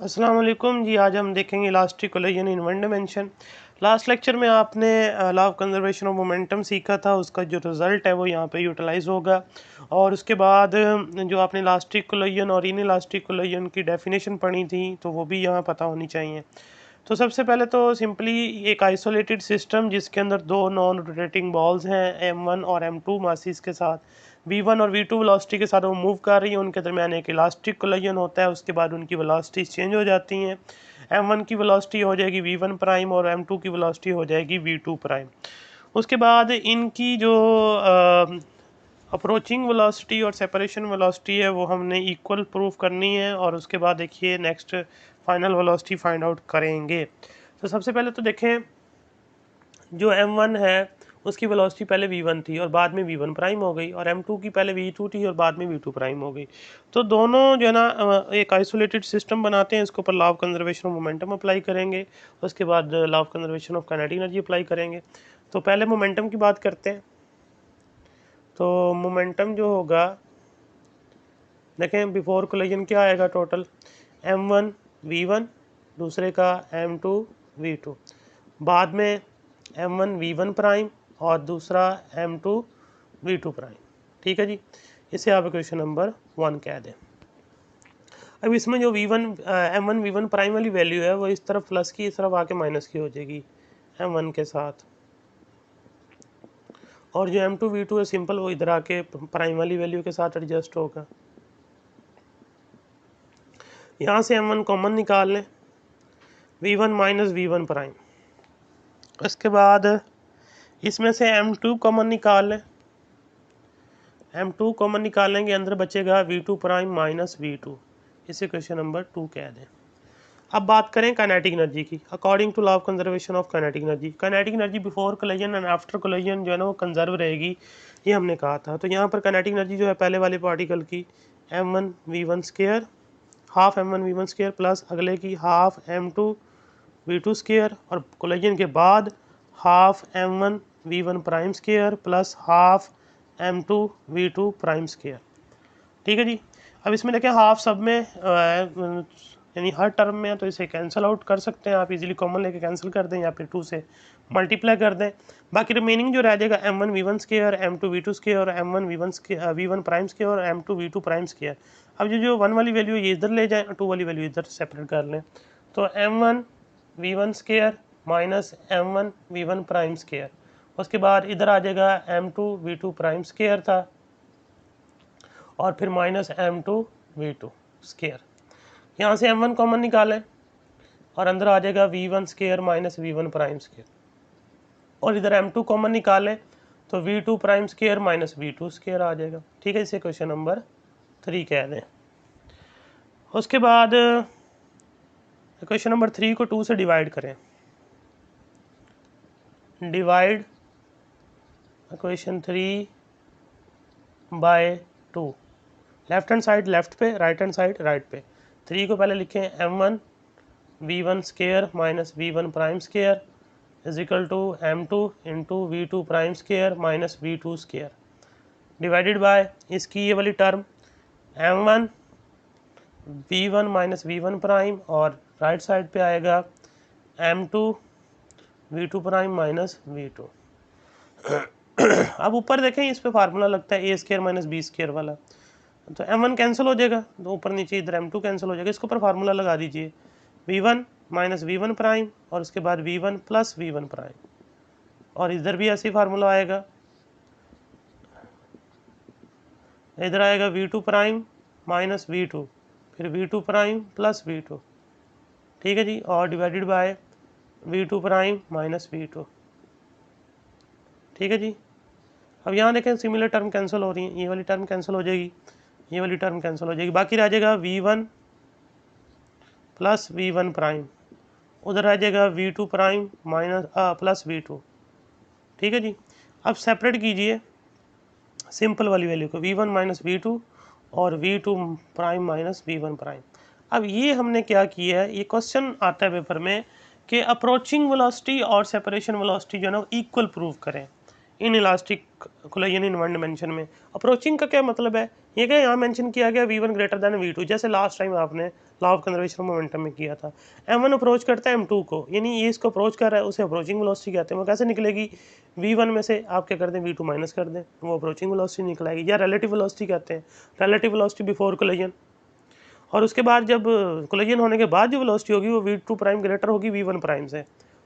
अस्सलाम वालेकुम जी। आज हम देखेंगे elastic collision in one dimension. Last lecture में आपने law of conservation of momentum सीखा था, उसका जो रिज़ल्ट है वो यहाँ पे यूटिलाइज होगा। और उसके बाद जो आपने इलास्टिक कोलिजन और इन इलास्टिक कोलिजन की डेफिनेशन पढ़ी थी तो वो भी यहाँ पता होनी चाहिए। तो सबसे पहले तो सिंपली एक आइसोलेटेड सिस्टम जिसके अंदर दो नॉन रोटेटिंग बॉल्स हैं m1 और m2 मासिस के साथ v1 और v2 वेलोसिटी के साथ वो मूव कर रही हैं, उनके दरमियान एक इलास्टिक कोलिजन होता है। उसके बाद उनकी वेलोसिटीज चेंज हो जाती हैं। m1 की वेलोसिटी हो जाएगी v1 प्राइम और m2 की वेलोसिटी हो जाएगी v2 प्राइम। उसके बाद इनकी जो अप्रोचिंग वेलोसिटी और सेपरेशन वेलोसिटी है वो हमने इक्वल प्रूफ करनी है, और उसके बाद देखिए next final velocity find out करेंगे। तो सबसे पहले तो देखें, जो m1 है उसकी वेलोसिटी पहले v1 थी और बाद में v1 प्राइम हो गई, और m2 की पहले v2 थी और बाद में v2 प्राइम हो गई। तो दोनों जो है ना एक आइसोलेटेड सिस्टम बनाते हैं। इसके ऊपर law of conservation of momentum apply करेंगे, उसके बाद law of conservation of kinetic energy apply करेंगे। तो पहले मोमेंटम की बात करते हैं। तो मोमेंटम जो होगा, देखें बिफोर कोलिजन क्या आएगा, टोटल m1 v1, दूसरे का m2 v2, बाद में m1 v1 प्राइम और दूसरा m2 v2 प्राइम। ठीक है जी, इसे आप इक्वेशन नंबर 1 कह दें। अब इसमें जो m1 v1 प्राइम वाली वैल्यू है वो इस तरफ प्लस की, इस तरफ आके माइनस की हो जाएगी m1 के साथ, और जो m2 v2 है सिंपल वो इधर आके प्राइम वाली वैल्यू के साथ एडजस्ट होगा। यहाँ से m1 कॉमन निकाल लें, v1 माइनस v1 प्राइम। उसके बाद इसमें से m2 कॉमन निकाल लें, m2 कॉमन निकालेंगे, अंदर बचेगा v2 प्राइम माइनस v2। इसे क्वेश्चन नंबर 2 कह दें। अब बात करें काइनेटिक एनर्जी की। According to law of conservation of kinetic energy before collision and after collision जो है ना वो कंजर्व रहेगी, ये हमने कहा था। तो यहाँ पर काइनेटिक एनर्जी जो है पहले वाले पार्टिकल की m1 v1 square, half m1 v1 square plus अगले की हाफ m2 v2 स्क्वायर, और कोलिजन के बाद half m1 v1 prime square plus half m2 v2 prime square. ठीक है जी। अब इसमें देखें हाफ सब में यानी हर टर्म में है, तो इसे कैंसिल आउट कर सकते हैं आप, इजीली कॉमन लेके कैंसिल कर दें या फिर 2 से मल्टीप्लाई कर दें। बाकी रिमेनिंग जो रह जाएगा m1 v1 square, m2 v2 square और m1 v1 प्राइम स्क्वायर और m2 v2 प्राइम स्क्वायर। अब जो 1 वाली वैल्यू ये इधर ले जाएं और 2 वाली वैल्यू इधर सेपरेट कर लें। तो m1 v1 square minus m1 v1 prime square, उसके बाद इधर आ जाएगा m2 v2 प्राइम स्क्वायर था, और फिर माइनस m2 v2 स्क्वायर। यहाँ से m1 कॉमन निकालें और अंदर आ जाएगा v1 square minus v1 prime square, और इधर m2 कॉमन निकालें तो v2 prime square minus v2 square आ जाएगा। ठीक है, इसे क्वेश्चन नंबर 3 कह दें। उसके बाद क्वेश्चन नंबर 3 को 2 से डिवाइड करें। Divide equation 3 by 2, left hand side left पे, राइट हैंड साइड राइट पे। 3 को पहले लिखें m1 v1 square minus v1 prime square is equal to m2 into v2 prime square minus v2 square, divided by इसकी ये वाली term m1 v1 minus v1 prime, और right side पे आएगा m2 v2 prime minus v2। अब ऊपर देखें, इस पे फार्मूला लगता है a square minus b square वाला, तो m1 कैंसिल हो जाएगा, तो ऊपर नीचे इधर m2 कैंसिल हो जाएगा। इसके ऊपर फार्मूला लगा दीजिए v1 माइनस v1 प्राइम और उसके बाद v1 प्लस v1 प्राइम, और इधर भी ऐसे ही फार्मूला आएगा, इधर आएगा v2 प्राइम माइनस v2, फिर v2 प्राइम प्लस v2। ठीक है जी, और divided by v2 prime minus v2। ठीक है जी। अब यहाँ देखें सिमिलर टर्म कैंसिल हो रही है, ये वाली टर्म कैंसिल हो जाएगी, ये वाली टर्म कैंसिल हो जाएगी, बाकी रह जाएगा v1 प्लस v1 प्राइम, उधर रह जाएगा v2 prime minus plus v2। ठीक है जी। अब सेपरेट कीजिए सिंपल वाली वैल्यू को, v1 माइनस v2 और v2 prime minus v1 prime. अब ये हमने क्या किया है, ये क्वेश्चन आता है पेपर में कि अप्रोचिंग वेलोसिटी और सेपरेशन वेलोसिटी जो है ना इक्वल प्रूव करें in elastic collision in one dimension में। अप्रोचिंग का क्या मतलब है, ये क्या यहाँ मेंशन किया गया v1 ग्रेटर देन v2, जैसे लास्ट टाइम आपने law of conservation of momentum में किया था। m1 अप्रोच करता है m2 को, यानी ये इसको अप्रोच कर रहा है, उसे अप्रोचिंग वेलोसिटी कहते हैं। वो कैसे निकलेगी, v1 में से आप क्या कर दें, v2 माइनस कर दें, वो अप्रोचिंग वेलोसिटी निकल आएगी, या रिलेटिव वेलोसिटी कहते हैं, रिलेटिव वेलोसिटी बिफोर कोलिजन। और उसके बाद जब कोलिजन होने के बाद जो वेलोसिटी होगी वो v2 प्राइम ग्रेटर होगी v1 प्राइम से।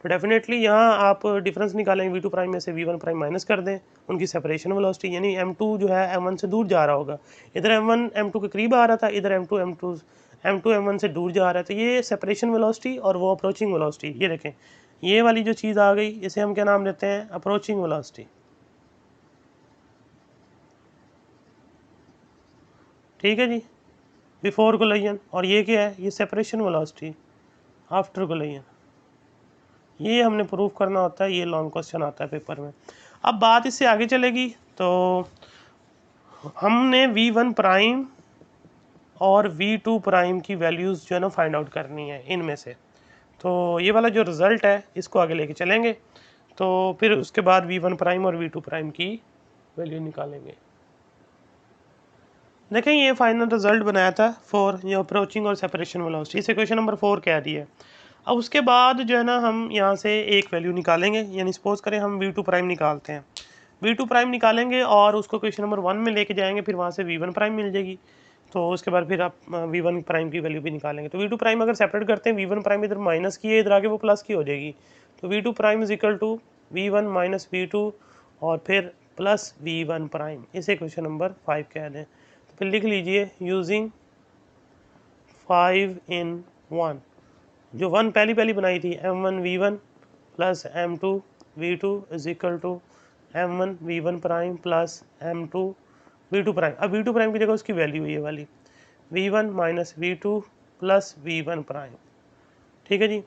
तो डेफिनेटली यहाँ आप डिफरेंस निकालेंगे, v2 प्राइम में से v1 प्राइम माइनस कर दें, उनकी सेपरेशन वेलोसिटी, यानी m2 जो है m1 से दूर जा रहा होगा। इधर m1 m2 के करीब आ रहा था, इधर m2 m1 से दूर जा रहा है। तो ये सेपरेशन वेलोसिटी और वो अप्रोचिंग वेलोसिटी, ये देखें ये वाली जो चीज़ आ गई, इसे हम क्या नाम देते हैं, अप्रोचिंग वेलोसिटी। ठीक है जी, बिफोर कोलिजन। और ये क्या है, ये सेपरेशन वेलोसिटी आफ्टर कोलिजन। ये हमने प्रूफ करना होता है, ये लॉन्ग क्वेश्चन आता है पेपर में। अब बात इससे आगे चलेगी, तो हमने v1 प्राइम और v2 प्राइम की वैल्यूज़ जो है ना फाइंड आउट करनी है इनमें से। तो ये वाला जो रिज़ल्ट है इसको आगे लेके चलेंगे, तो फिर उसके बाद v1 प्राइम और v2 प्राइम की वैल्यू निकालेंगे। देखें ये फाइनल रिजल्ट बनाया था फॉर ये अप्रोचिंग और सेपरेशन वेलोसिटी, इसे क्वेश्चन नंबर 4 कह दिया है। अब उसके बाद जो है ना हम यहाँ से एक वैल्यू निकालेंगे, यानी सपोज करें हम v2 प्राइम निकालते हैं, v2 प्राइम निकालेंगे और उसको क्वेश्चन नंबर 1 में लेके जाएंगे, फिर वहाँ से v1 प्राइम मिल जाएगी। तो उसके बाद फिर आप v1 प्राइम की वैल्यू भी निकालेंगे। तो v2 प्राइम अगर सेपरेट करते हैं, v1 प्राइम इधर माइनस की है, इधर आके वो प्लस की हो जाएगी। तो v2 prime is equal to v1 minus v2 और फिर प्लस v1 प्राइम, इसे क्वेश्चन नंबर 5 कह दें। तो फिर लिख लीजिए यूजिंग 5 in 1, जो 1 पहली बनाई थी, m1 v1 plus m2 v2 is equal to m1 v1 prime plus m2 v2 prime. अब v2 प्राइम की जगह उसकी वैल्यू ये वाली v1 minus v2 plus v1 prime. ठीक है जी,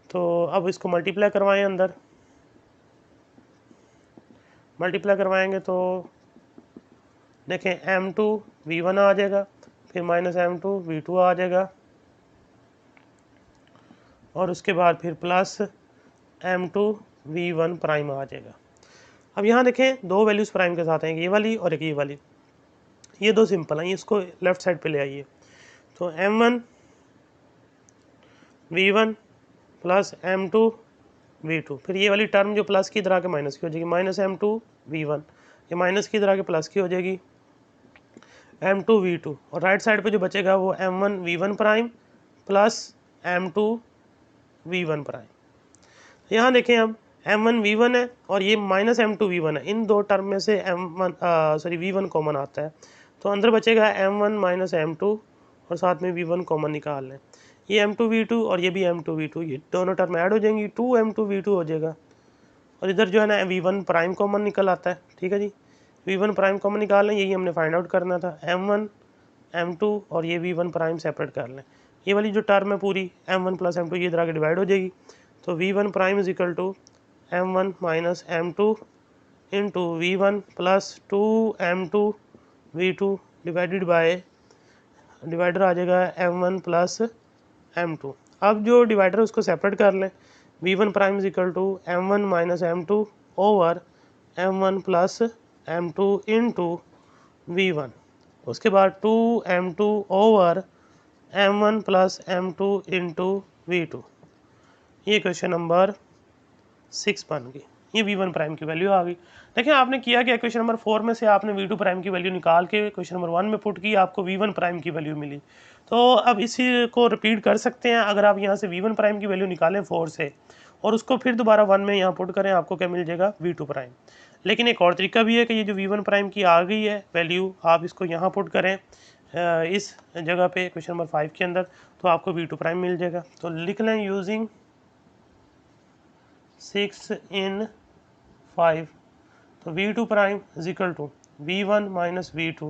तो अब इसको मल्टीप्लाई करवाएं, अंदर मल्टीप्लाई करवाएंगे तो देखें m2 v1 आ जाएगा, फिर माइनस m2 v2 आ जाएगा, और उसके बाद फिर प्लस m2 v1 प्राइम आ जाएगा। अब यहाँ देखें दो वैल्यूज़ प्राइम के साथ हैं, ये वाली और एक ये वाली, ये दो सिंपल हैं, इसको लेफ्ट साइड पे ले आइए। तो m1 v1 plus m2 v2, फिर ये वाली टर्म जो प्लस की इधर आके माइनस की हो जाएगी, माइनस m2 v1, ये माइनस की इधर आके प्लस की हो जाएगी m2 v2, और राइट साइड पे जो बचेगा वो m1 v1 prime plus m2 v1 prime. यहाँ देखें अब m1 v1 है और ये माइनस m2 v1 है, इन दो टर्म में से v1 कॉमन आता है, तो अंदर बचेगा m1 माइनस m2 और साथ में v1 कॉमन निकाल लें, ये m2 v2 और ये भी m2 v2, ये दोनों टर्म ऐड हो जाएंगी, 2 m2 v2 हो जाएगा, और इधर जो है ना v1 प्राइम कॉमन निकल आता है। ठीक है जी, v1 प्राइम कॉमन निकाल लें, यही हमने फाइंड आउट करना था, m1 m2 और ये v1 प्राइम सेपरेट कर लें, ये वाली जो टर्म है पूरी m1 प्लस m2 ये इधर आके डिवाइड हो जाएगी। तो v1 prime is equal to m1 minus m2 into v1 plus 2 m2 v2 divided by, divider आ जाएगा m1 प्लस m2। अब जो डिवाइडर उसको सेपरेट कर लें, v1 prime is equal to m1 minus m2 over m1 plus m2 into v1, उसके बाद 2 m2 over m1 plus m2 into v2, ये क्वेश्चन नंबर 6 बन गई, ये v1 प्राइम की वैल्यू आ गई। देखिए आपने किया क्या, क्वेश्चन नंबर 4 में से आपने v2 प्राइम की वैल्यू निकाल के क्वेश्चन नंबर 1 में पुट की, आपको v1 प्राइम की वैल्यू मिली। तो अब इसी को रिपीट कर सकते हैं, अगर आप यहाँ से v1 प्राइम की वैल्यू निकालें 4 से और उसको फिर दोबारा 1 में यहाँ पुट करें, आपको क्या मिल जाएगा, v2 प्राइम। लेकिन एक और तरीका भी है कि ये जो v1 प्राइम की आ गई है वैल्यू, आप इसको यहाँ पुट करें इस जगह पे क्वेश्चन नंबर 5 के अंदर, तो आपको v2 प्राइम मिल जाएगा। तो लिख लें यूजिंग 6 in 5, तो v2 prime is equal to v1 minus v2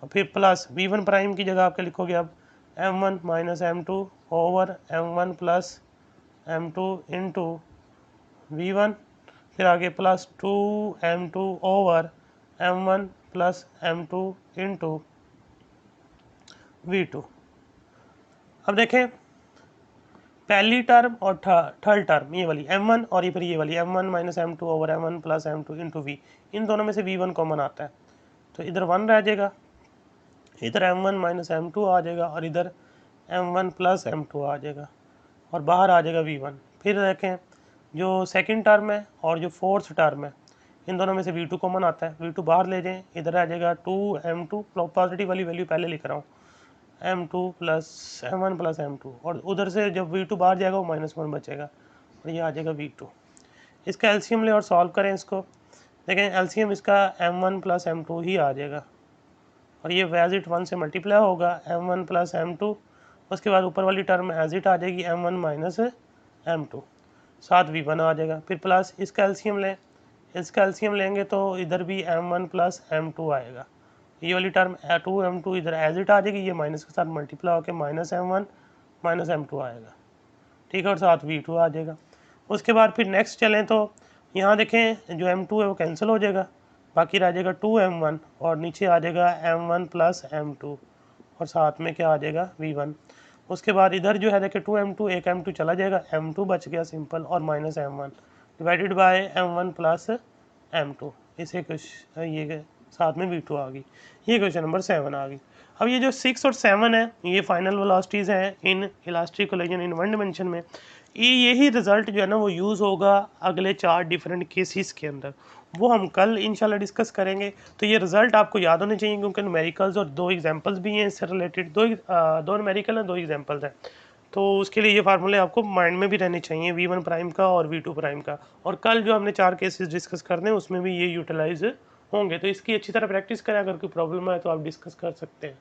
और फिर प्लस v1 प्राइम की जगह आप क्या लिखोगे, अब m1 minus m2 over m1 plus m2 into v1, फिर आगे plus 2 m2 over m1 plus m2 into v2। अब देखें पहली टर्म और थर्ड टर्म ये वाली m1 और ये फिर ये वाली m1 minus m2 over m1 plus m2 into v, इन दोनों में से v1 कॉमन आता है, तो इधर 1 रह जाएगा, इधर m1 माइनस m2 आ जाएगा और इधर m1 प्लस m2 आ जाएगा और बाहर आ जाएगा v1। फिर देखें जो सेकंड टर्म है और जो फोर्थ टर्म है इन दोनों में से v2 कॉमन आता है, v2 बाहर ले जाएं, इधर आ जाएगा 2m2, पॉजिटिव वाली वैल्यू पहले लिख रहा हूँ, m2 plus m1 plus m2, और उधर से जब v2 बाहर जाएगा वो -1 बचेगा और ये आ जाएगा v2। इसका एलसीएम ले और सॉल्व करें इसको, देखें एलसीएम इसका m1 प्लस m2 ही आ जाएगा और ये एज इट 1 से मल्टीप्लाई होगा m1 प्लस m2, उसके बाद ऊपर वाली टर्म एज इट आ जाएगी m1 माइनस m2, साथ v1 आ जाएगा। फिर प्लस इसका एलसीएम लें, इसका एलसीएम लेंगे तो इधर भी m1 प्लस m2 आएगा, ये वाली टर्म 2m2 इधर एज इट आ जाएगी, ये माइनस के साथ मल्टीप्लाई होकर -m1 माइनस m2 आएगा, ठीक है, और साथ v2 आ जाएगा। उसके बाद फिर नेक्स्ट चलें तो यहाँ देखें जो m2 है वो कैंसिल हो जाएगा, बाकी रह जाएगा 2m1 और नीचे आ जाएगा m1 प्लस m2 और साथ में क्या आ जाएगा v1। उसके बाद इधर जो है देखें 2m2, एक m2 चला जाएगा, m2 बच गया सिंपल और -m1 divided by m1 plus m2, इसे कुछ ये साथ में v2 आ गई। ये क्वेश्चन नंबर 7 आ गई। अब ये जो 6 और 7 है ये फाइनल वेलोसिटीज़ हैं in elastic collision in one dimension में। यही रिजल्ट जो है ना वो यूज़ होगा अगले 4 डिफरेंट केसेस के अंदर, वो हम कल इंशाल्लाह डिस्कस करेंगे। तो ये रिजल्ट आपको याद होने चाहिए क्योंकि न्यूमेरिकल्स और 2 एग्जांपल्स भी हैं इससे रिलेटेड, दो न्यूमेरिकल हैं 2 एग्जांपल्स हैं, तो उसके लिए ये फार्मूले आपको माइंड में भी रहने चाहिए, v1 प्राइम का और v2 प्राइम का। और कल जो हमने 4 केसेस डिस्कस करने हैं उसमें भी ये यूटिलाइज होंगे, तो इसकी अच्छी तरह प्रैक्टिस करें। अगर कोई प्रॉब्लम है तो आप डिस्कस कर सकते हैं।